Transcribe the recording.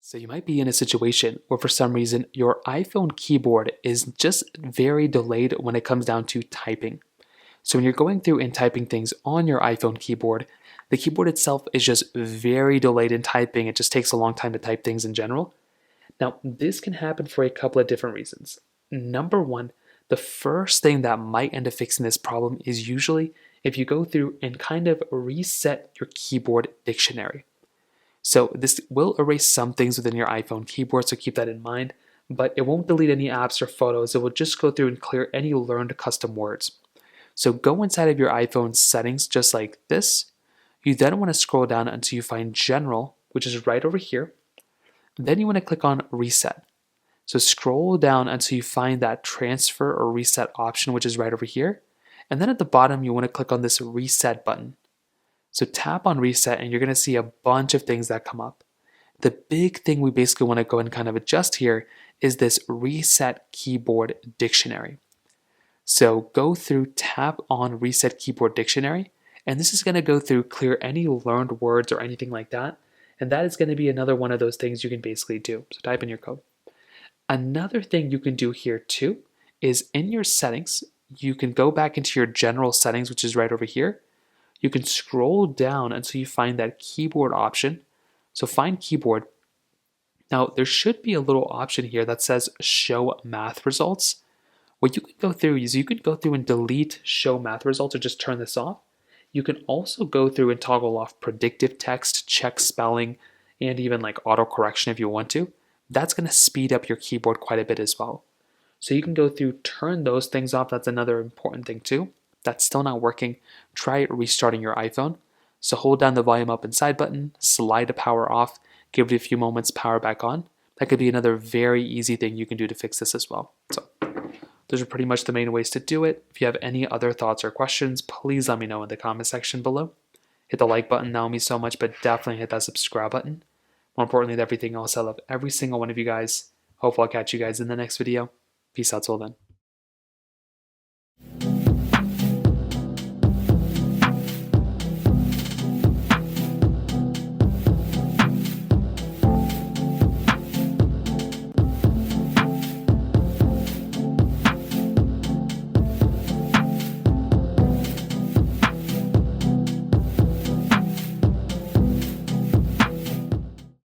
So you might be in a situation where for some reason your iPhone keyboard is just very delayed when it comes down to typing. So when you're going through and typing things on your iPhone keyboard, the keyboard itself is just very delayed in typing. It just takes a long time to type things in general. Now, this can happen for a couple of different reasons. Number one, the first thing that might end up fixing this problem is usually if you go through and kind of reset your keyboard dictionary. So this will erase some things within your iPhone keyboard, so keep that in mind, but it won't delete any apps or photos. It will just go through and clear any learned custom words. So go inside of your iPhone settings just like this. You then want to scroll down until you find General, which is right over here. Then you want to click on Reset. So scroll down until you find that Transfer or Reset option, which is right over here. And then at the bottom, you want to click on this Reset button. So tap on reset and you're going to see a bunch of things that come up. The big thing we basically want to go and kind of adjust here is this reset keyboard dictionary. So go through, tap on reset keyboard dictionary, and this is going to go through clear any learned words or anything like that. And that is going to be another one of those things you can basically do. So type in your code. Another thing you can do here too is in your settings, you can go back into your general settings, which is right over here. You can scroll down until you find that keyboard option. So find keyboard. Now there should be a little option here that says show math results. What you can go through is you can go through and delete show math results or just turn this off. You can also go through and toggle off predictive text, check spelling, and even like auto correction if you want to. That's going to speed up your keyboard quite a bit as well. So you can go through, turn those things off. That's another important thing too. That's still not working, try restarting your iPhone. So hold down the volume up and side button, slide the power off, give it a few moments, power back on. That could be another very easy thing you can do to fix this as well. So those are pretty much the main ways to do it. If you have any other thoughts or questions, please let me know in the comment section below. Hit the like button, that will mean so much, but definitely hit that subscribe button. More importantly than everything else, I love every single one of you guys. Hopefully I'll catch you guys in the next video. Peace out till then.